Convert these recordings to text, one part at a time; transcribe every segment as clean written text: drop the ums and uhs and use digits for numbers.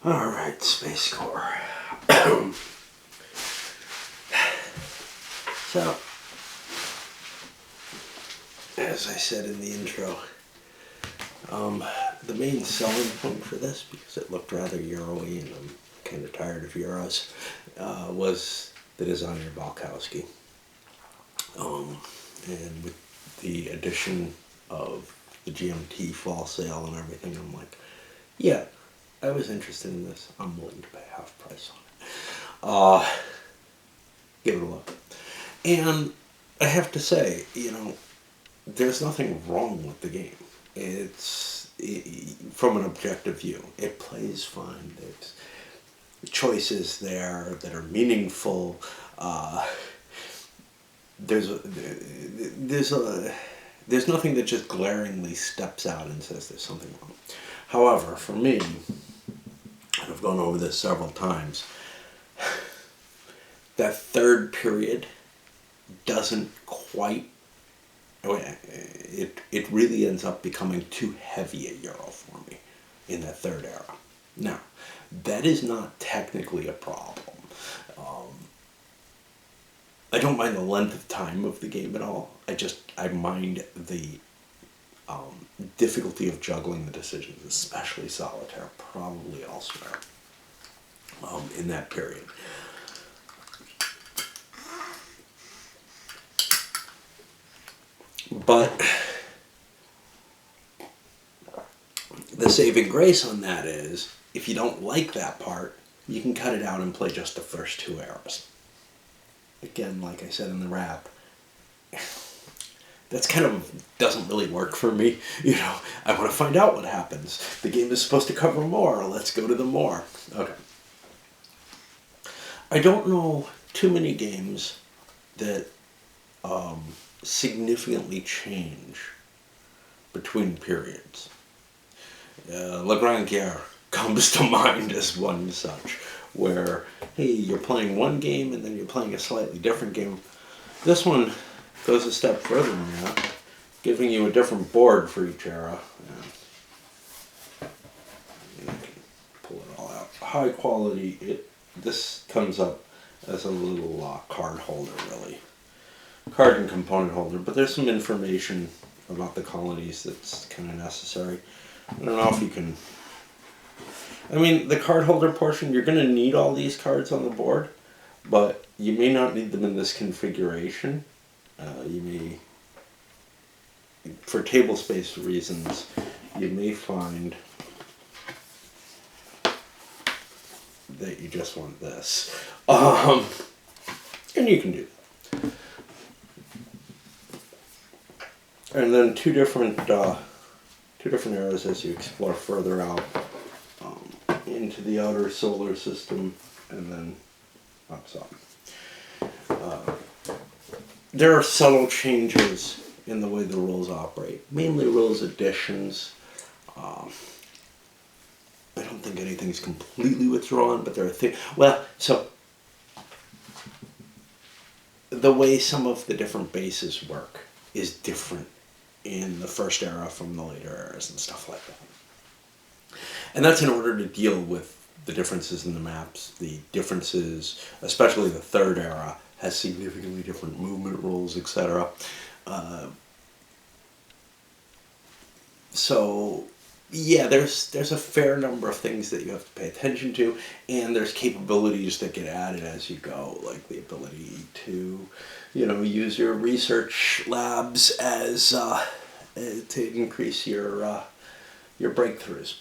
Alright, SpaceCorp. So, as I said in the intro, the main selling point for this, because it looked rather Euro-y and I'm kind of tired of Euros, was the designer Balkowski. And with the addition of the GMT fall sale and everything, I'm like, yeah, I was interested in this. I'm willing to pay half price on it. Give it a look. And I have to say, there's nothing wrong with the game. From an objective view, it plays fine. There's choices there that are meaningful. There's nothing that just glaringly steps out and says there's something wrong. However, for me, and I've gone over this several times, that third period doesn't quite, it really ends up becoming too heavy a Euro for me in that third era. Now, that is not technically a problem. I don't mind the length of time of the game at all. I mind the difficulty of juggling the decisions, especially solitaire, probably elsewhere in that period. But the saving grace on that is, if you don't like that part, you can cut it out and play just the first two eras. Again, like I said in the wrap, that's kind of doesn't really work for me. I want to find out what happens. The game is supposed to cover more. Let's go to the more. Okay. I don't know too many games that significantly change between periods. La Grande Guerre comes to mind as one such, where, hey, you're playing one game and then you're playing a slightly different game. This one goes a step further than that, giving you a different board for each era. You can pull it all out. High quality. This comes up as a little card holder, really. Card and component holder, but there's some information about the colonies that's kind of necessary. I don't know if you can... the card holder portion, you're going to need all these cards on the board, but you may not need them in this configuration. You may, for table space reasons, you may find that you just want this. And you can do that. And then two different eras as you explore further out into the outer solar system, and then up some. There are subtle changes in the way the rules operate, mainly rules additions. I don't think anything's completely withdrawn, but there are things. So the way some of the different bases work is different in the first era from the later eras and stuff like that. And that's in order to deal with the differences in the maps, the differences, especially the third era, has significantly different movement rules, etc. So, yeah, there's a fair number of things that you have to pay attention to, and there's capabilities that get added as you go, like the ability to, use your research labs as to increase your breakthroughs,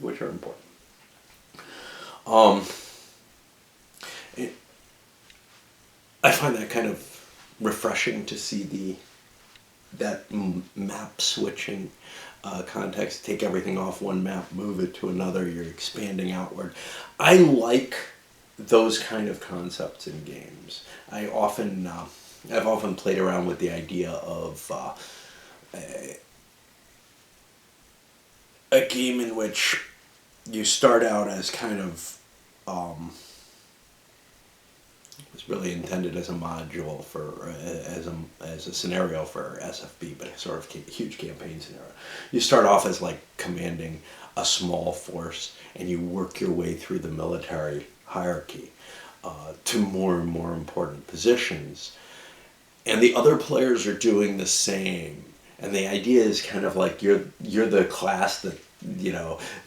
which are important. I find that kind of refreshing to see that map switching context. Take everything off one map, move it to another. You're expanding outward. I like those kind of concepts in games. I've often played around with the idea of a game in which you start out as kind of it's really intended as a module as a scenario for SFB, but a sort of huge campaign scenario. You start off as like commanding a small force and you work your way through the military hierarchy to more and more important positions. And the other players are doing the same. And the idea is kind of like you're the class that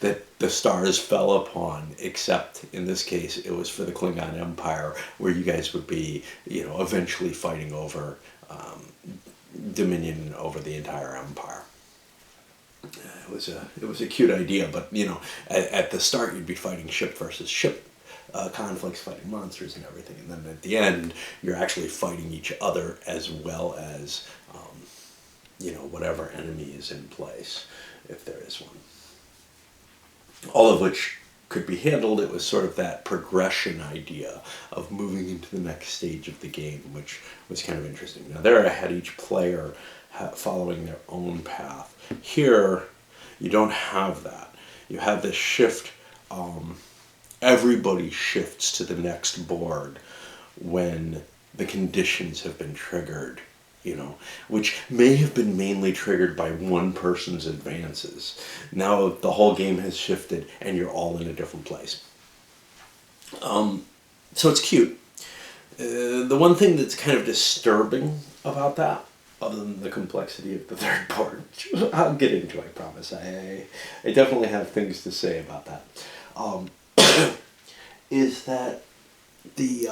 that the stars fell upon, except in this case it was for the Klingon Empire, where you guys would be eventually fighting over dominion over the entire empire. It was a cute idea, but at the start you'd be fighting ship versus ship conflicts, fighting monsters and everything, and then at the end you're actually fighting each other as well as whatever enemy is in place, if there is one. All of which could be handled. It was sort of that progression idea of moving into the next stage of the game, which was kind of interesting. Now there I had each player following their own path. Here, you don't have that. You have this shift. Everybody shifts to the next board when the conditions have been triggered, which may have been mainly triggered by one person's advances. Now the whole game has shifted and you're all in a different place. So it's cute. The one thing that's kind of disturbing about that, other than the complexity of the third board, which I'll get into, I promise. I definitely have things to say about that. Is that the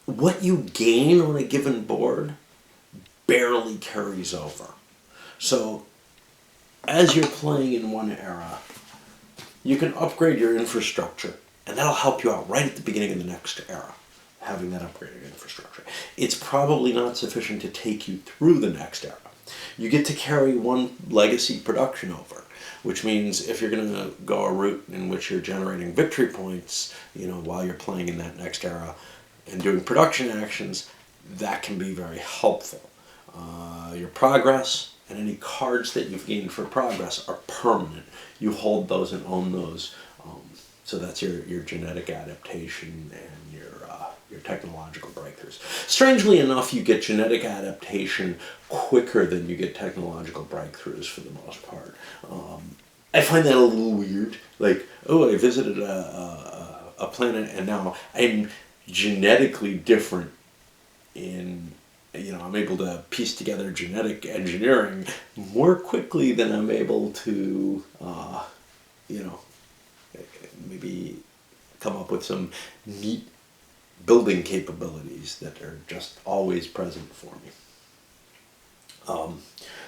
what you gain on a given board barely carries over. So as you're playing in one era, you can upgrade your infrastructure, and that'll help you out right at the beginning of the next era, having that upgraded infrastructure. It's probably not sufficient to take you through the next era. You get to carry one legacy production over, which means if you're going to go a route in which you're generating victory points, while you're playing in that next era and doing production actions, that can be very helpful. Your progress and any cards that you've gained for progress are permanent. You hold those and own those. So that's your genetic adaptation and your technological breakthroughs. Strangely enough, you get genetic adaptation quicker than you get technological breakthroughs for the most part. I find that a little weird. Like, I visited a planet and now I'm genetically different in, I'm able to piece together genetic engineering more quickly than I'm able to, maybe come up with some neat building capabilities that are just always present for me.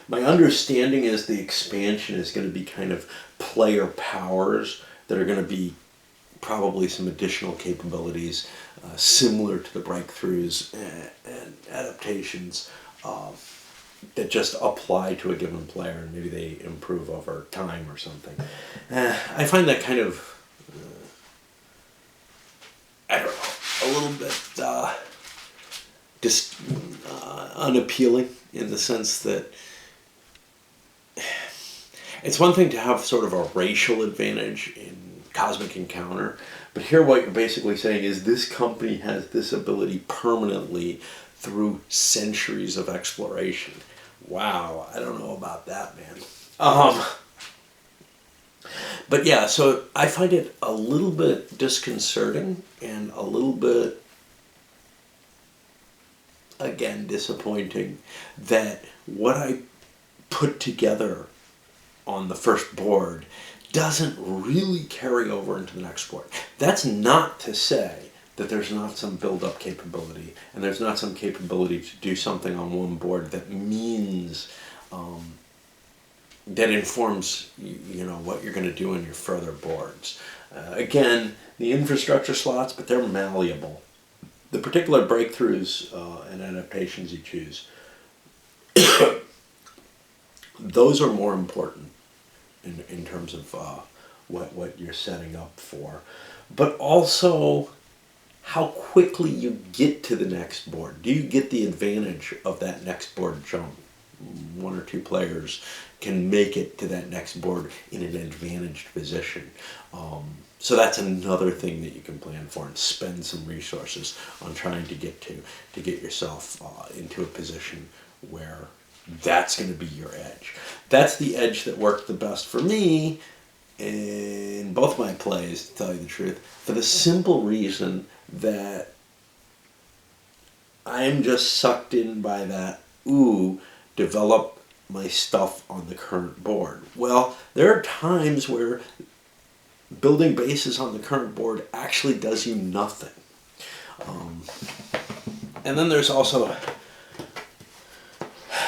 My understanding is the expansion is going to be kind of player powers that are going to be probably some additional capabilities similar to the breakthroughs and adaptations that just apply to a given player, and maybe they improve over time or something. I find that kind of, I don't know, a little bit unappealing in the sense that it's one thing to have sort of a racial advantage in Cosmic Encounter, but here what you're basically saying is this company has this ability permanently through centuries of exploration. Wow, I don't know about that, man. But yeah, so I find it a little bit disconcerting and a little bit, again, disappointing that what I put together on the first board doesn't really carry over into the next board. That's not to say that there's not some build-up capability and there's not some capability to do something on one board that means, that informs, what you're going to do in your further boards. Again, the infrastructure slots, but they're malleable. The particular breakthroughs and adaptations you choose, those are more important in terms of what you're setting up for. But also how quickly you get to the next board. Do you get the advantage of that next board jump? One or two players can make it to that next board in an advantaged position. So that's another thing that you can plan for and spend some resources on trying to get yourself into a position where that's going to be your edge. That's the edge that worked the best for me in both my plays, to tell you the truth, for the simple reason that I'm just sucked in by that, develop my stuff on the current board. Well, there are times where building bases on the current board actually does you nothing. And then there's also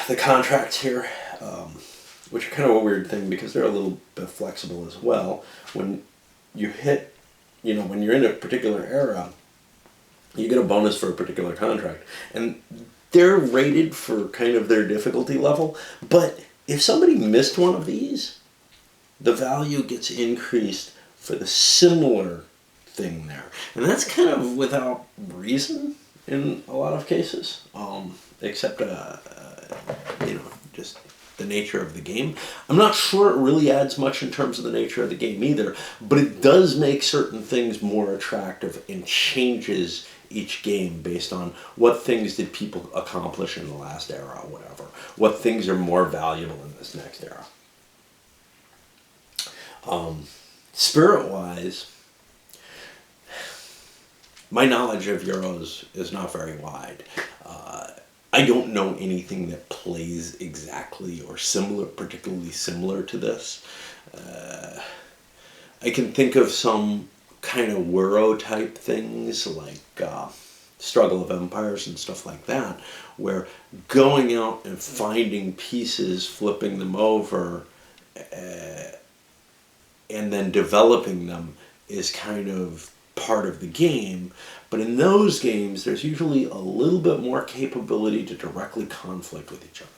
the contracts here, which are kind of a weird thing because they're a little bit flexible as well. When you hit, when you're in a particular era, you get a bonus for a particular contract. And they're rated for kind of their difficulty level. But if somebody missed one of these, the value gets increased for the similar thing there. And that's kind of without reason in a lot of cases, except, just the nature of the game. I'm not sure it really adds much in terms of the nature of the game either, but it does make certain things more attractive and changes each game based on what things did people accomplish in the last era or whatever. What things are more valuable in this next era. Spirit-wise, my knowledge of Euros is not very wide. I don't know anything that plays exactly or particularly similar to this. I can think of some kind of Euro type things like Struggle of Empires and stuff like that, where going out and finding pieces, flipping them over, and then developing them is kind of part of the game. But in those games, there's usually a little bit more capability to directly conflict with each other.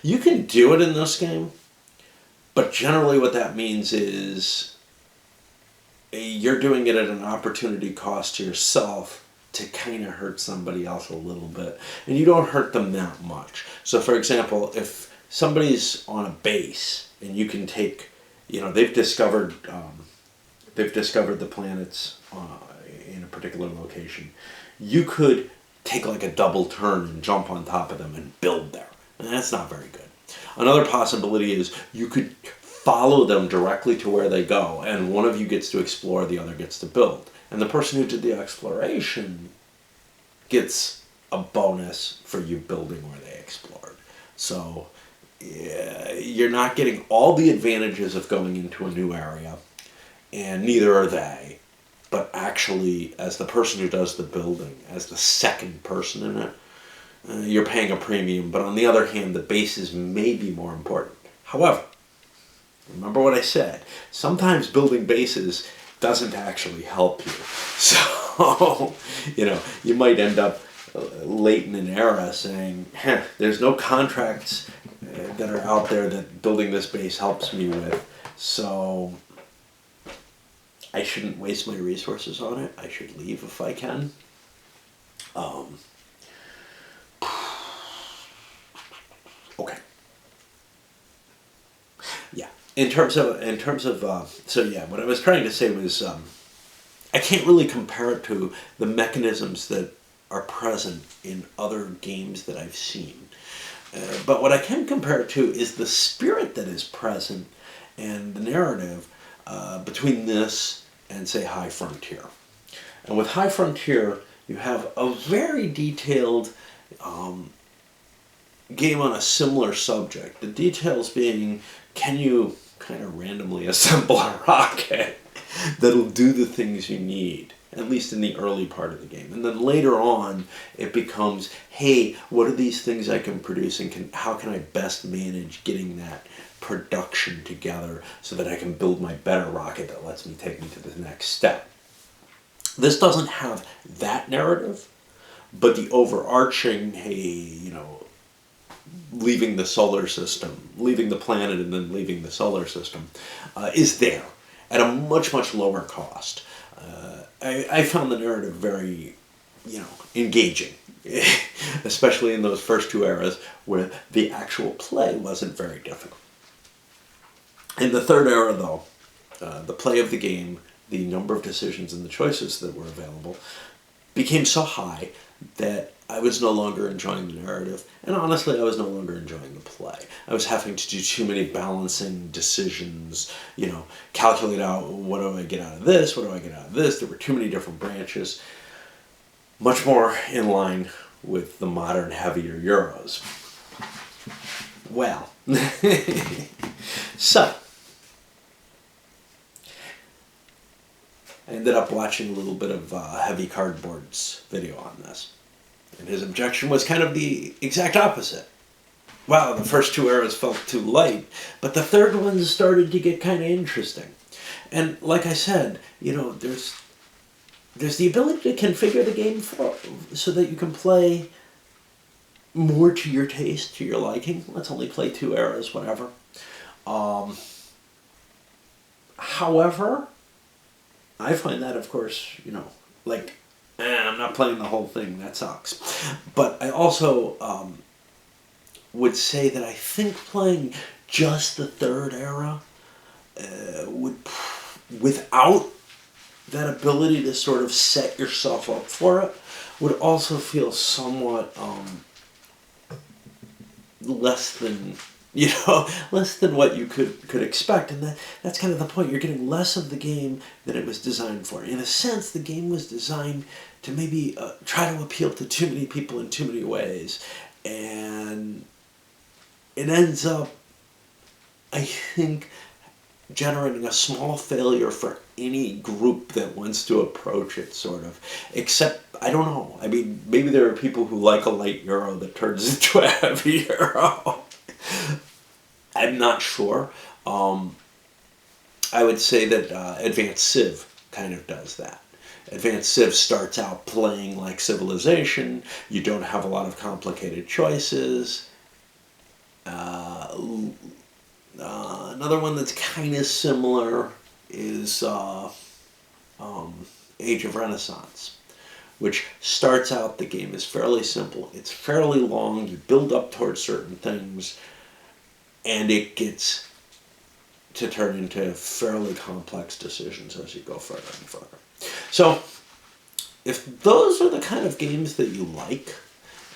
You can do it in this game, but generally what that means is you're doing it at an opportunity cost to yourself to kind of hurt somebody else a little bit. And you don't hurt them that much. So for example, if somebody's on a base and you can take, they've discovered the planets in a particular location, you could take like a double turn and jump on top of them and build there. And that's not very good. Another possibility is you could follow them directly to where they go, and one of you gets to explore, the other gets to build. And the person who did the exploration gets a bonus for you building where they explored. So you're not getting all the advantages of going into a new area, and neither are they. But actually, as the person who does the building, as the second person in it, you're paying a premium. But on the other hand, the bases may be more important. However, remember what I said. Sometimes building bases doesn't actually help you. So, you might end up late in an era saying, there's no contracts that are out there that building this base helps me with. So I shouldn't waste my resources on it. I should leave if I can. Okay. Yeah. In terms of, what I was trying to say was, I can't really compare it to the mechanisms that are present in other games that I've seen. But what I can compare it to is the spirit that is present and the narrative between this and, say, High Frontier. And with High Frontier, you have a very detailed game on a similar subject. The details being, can you kind of randomly assemble a rocket that'll do the things you need, at least in the early part of the game. And then later on, it becomes, hey, what are these things I can produce, and how can I best manage getting that production together so that I can build my better rocket that lets me take me to the next step. This doesn't have that narrative, but the overarching, leaving the solar system, leaving the planet and then leaving the solar system, is there at a much, much lower cost. I found the narrative very, engaging, especially in those first two eras where the actual play wasn't very difficult. In the third era, though, the play of the game, the number of decisions and the choices that were available became so high that I was no longer enjoying the narrative, and honestly, I was no longer enjoying the play. I was having to do too many balancing decisions, calculate out what do I get out of this, what do I get out of this. There were too many different branches, much more in line with the modern, heavier Euros. Well, so I ended up watching a little bit of Heavy Cardboard's video on this. And his objection was kind of the exact opposite. Wow, the first two eras felt too light, but the third one started to get kind of interesting. And like I said, there's the ability to configure the game so that you can play more to your taste, to your liking. Let's only play 2 eras, whatever. However, I find that, of course, I'm not playing the whole thing, that sucks. But I also would say that I think playing just the third era without that ability to sort of set yourself up for it, would also feel somewhat less than what you could expect. And that's kind of the point. You're getting less of the game than it was designed for. In a sense, the game was designed to maybe try to appeal to too many people in too many ways. And it ends up, I think, generating a small failure for any group that wants to approach it, sort of. Except, I don't know. I mean, maybe there are people who like a light Euro that turns into a heavy Euro. I'm not sure. I would say that Advanced Civ kind of does that. Advanced Civ starts out playing like Civilization. You don't have a lot of complicated choices. Another one that's kind of similar is Age of Renaissance, which starts out, the game is fairly simple. It's fairly long. You build up towards certain things, and it gets to turn into fairly complex decisions as you go further and further. So, if those are the kind of games that you like,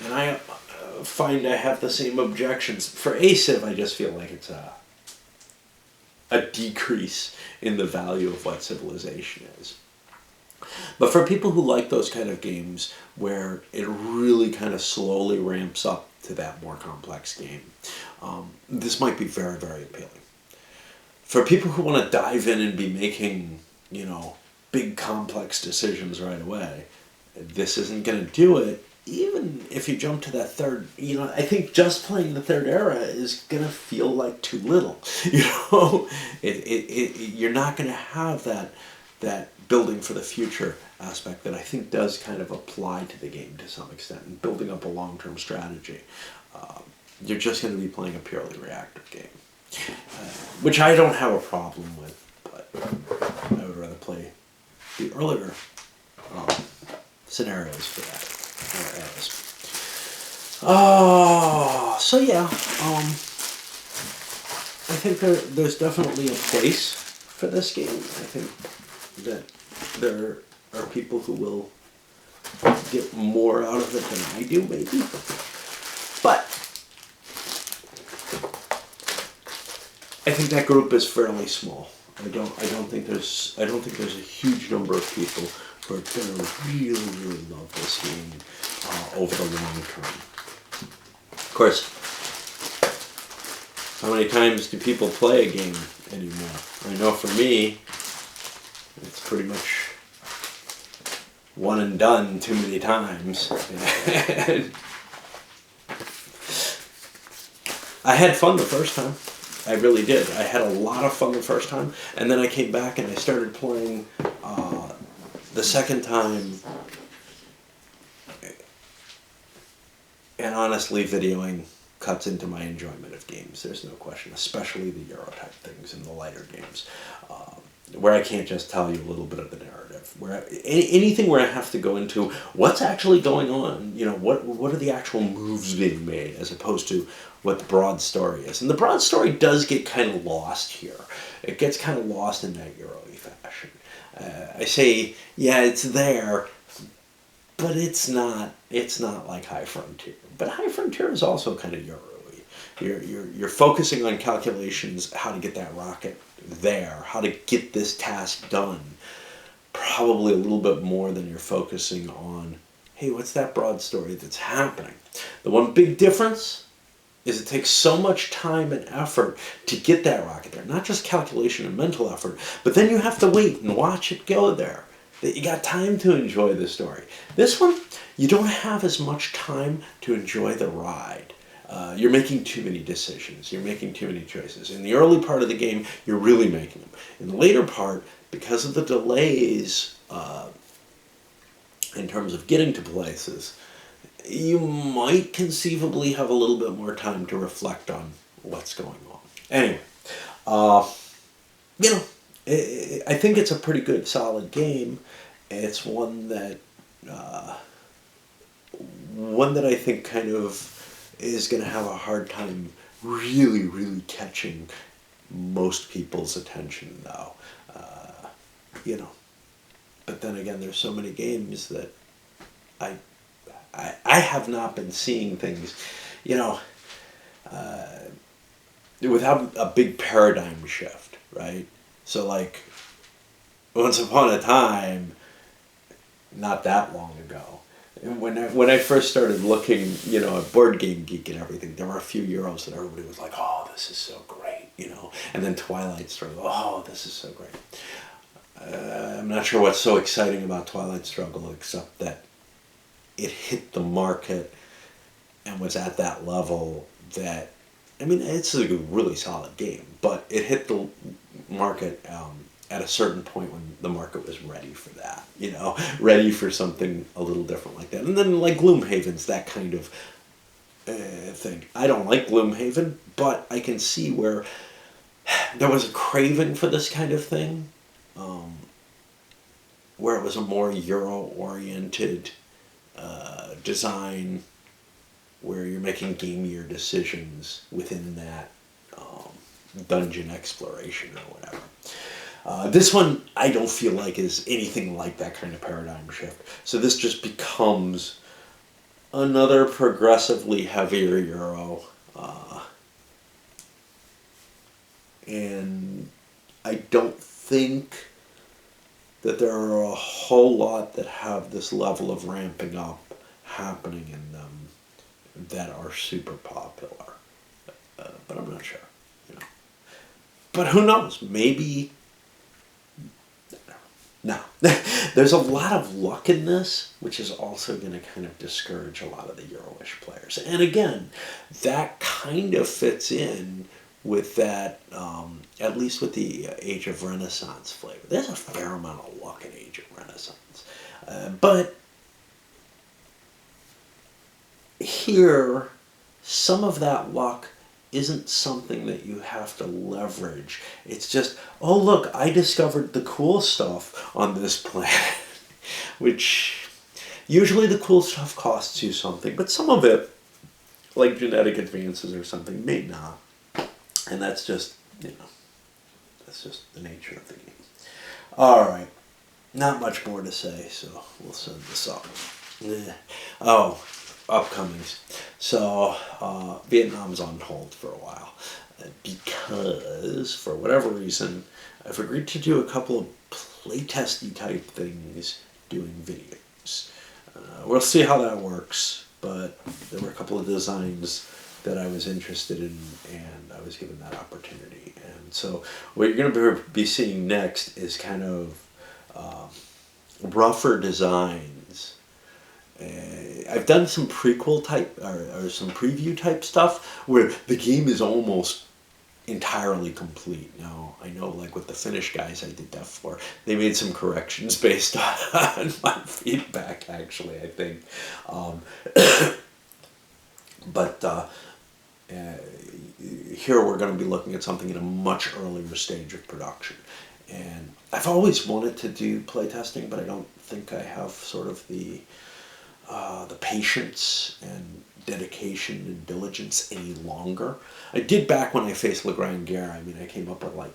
and I find I have the same objections. For ACIV, I just feel like it's a decrease in the value of what Civilization is. But for people who like those kind of games where it really kind of slowly ramps up to that more complex game, this might be very, very appealing. For people who want to dive in and be making, big complex decisions right away, this isn't going to do it. Even if you jump to that third, I think just playing the third era is going to feel like too little. You're not going to have that building for the future aspect that I think does kind of apply to the game to some extent, and building up a long-term strategy. You're just going to be playing a purely reactive game, which I don't have a problem with, but I would rather play the earlier scenarios for that. So yeah, I think there's definitely a place for this game. I think that there are people who will get more out of it than I do, maybe. But I think that group is fairly small. I don't think there's a huge number of people who are going to really, really love this game over the long term. Of course, how many times do people play a game anymore? I know for me, it's pretty much one and done too many times. I had fun the first time. I really did. I had a lot of fun the first time, and then I came back and I started playing the second time, and honestly, videoing cuts into my enjoyment of games. There's no question, especially the Euro type things and the lighter games, where I can't just tell you a little bit of the narrative. Where anything where I have to go into what's actually going on, what are the actual moves being made, as opposed to what the broad story is. And the broad story does get kind of lost here. It gets kind of lost in that Euro-y fashion. I say, yeah, it's there, but it's not like High Frontier. But High Frontier is also kind of Euro-y. You're focusing on calculations, how to get that rocket there, how to get this task done. Probably a little bit more than you're focusing on, hey, what's that broad story that's happening? The one big difference is it takes so much time and effort to get that rocket there. Not just calculation and mental effort, but then you have to wait and watch it go there. That you got time to enjoy the story. This one, you don't have as much time to enjoy the ride. You're making too many decisions. You're making too many choices. In the early part of the game, you're really making them. In the later part, because of the delays in terms of getting to places, you might conceivably have a little bit more time to reflect on what's going on. Anyway, I think it's a pretty good, solid game. It's one that I think kind of is going to have a hard time really, really catching most people's attention, though. But then again, there's so many games that I have not been seeing things, without a big paradigm shift, right? So like, once upon a time, not that long ago, when I first started looking, at Board Game Geek and everything, there were a few Euros that everybody was like, oh, this is so great, and then Twilight Struggle, oh, this is so great. I'm not sure what's so exciting about Twilight Struggle, except that it hit the market and was at that level that, it's a really solid game, but it hit the market at a certain point when the market was ready for that, ready for something a little different like that. And then like Gloomhaven's that kind of thing. I don't like Gloomhaven, but I can see where there was a craving for this kind of thing, where it was a more Euro-oriented design, where you're making gamier decisions within that dungeon exploration or whatever. This one, I don't feel like is anything like that kind of paradigm shift. So this just becomes another progressively heavier Euro. And I don't think that there are a whole lot that have this level of ramping up happening in them that are super popular. But I'm not sure. But who knows? Maybe. No. There's a lot of luck in this, which is also going to kind of discourage a lot of the Euro-ish players. And again, that kind of fits in with that, at least with the Age of Renaissance flavor. There's a fair amount of luck in Age of Renaissance. But here, some of that luck isn't something that you have to leverage. It's just, oh look, I discovered the cool stuff on this planet. Which, usually the cool stuff costs you something, but some of it, like genetic advances or something, may not. And that's just, that's just the nature of the game. Alright, not much more to say, so we'll send this up. Oh, upcomings. So, Vietnam's on hold for a while because, for whatever reason, I've agreed to do a couple of playtesty type things doing videos. We'll see how that works, but there were a couple of designs that I was interested in, and I was given that opportunity. And so what you're going to be seeing next is kind of rougher designs. I've done some prequel type or some preview type stuff where the game is almost entirely complete. Now, I know like with the Finnish guys I did that for, they made some corrections based on my feedback, actually, I think. But here we're going to be looking at something in a much earlier stage of production. And I've always wanted to do playtesting, but I don't think I have sort of the patience and dedication and diligence any longer. I did back when I faced Le Grand Guerre. I came up with like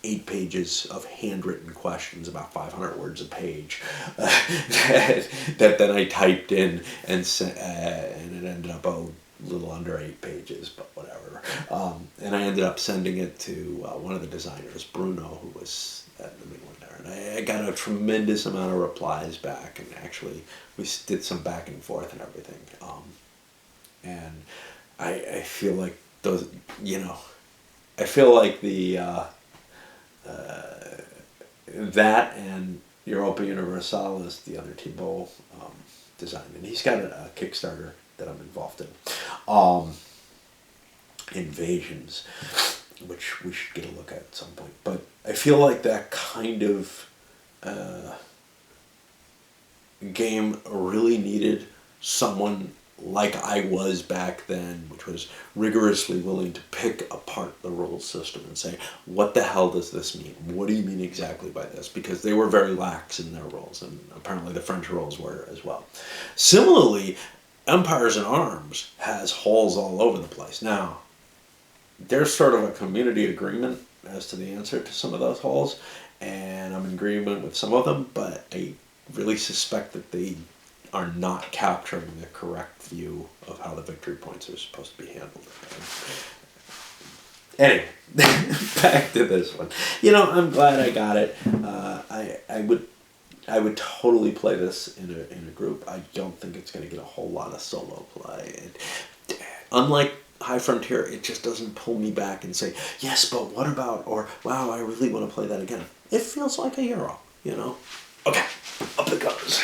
8 pages of handwritten questions, about 500 words a page, that then I typed in and sent, and it ended up a little under 8 pages, but whatever. And I ended up sending it to one of the designers, Bruno, who was at the Midland there, and I got a tremendous amount of replies back, and actually we did some back and forth and everything. And I feel like those, I feel like the that and Europa Universalis, the other Thibault designed, and he's got a Kickstarter that I'm involved in, Invasions, which we should get a look at some point. But I feel like that kind of game really needed someone like I was back then, which was rigorously willing to pick apart the rule system and say, what the hell does this mean? What do you mean exactly by this? Because they were very lax in their rules, and apparently the French rules were as well. Similarly, Empires in Arms has holes all over the place. Now, there's sort of a community agreement as to the answer to some of those holes, and I'm in agreement with some of them, but I really suspect that they are not capturing the correct view of how the victory points are supposed to be handled. Anyway, back to this one. I'm glad I got it. I would totally play this in a group. I don't think it's going to get a whole lot of solo play. Unlike High Frontier, it just doesn't pull me back and say, yes, but what about, or wow, I really want to play that again. It feels like a Euro, Okay, up it goes.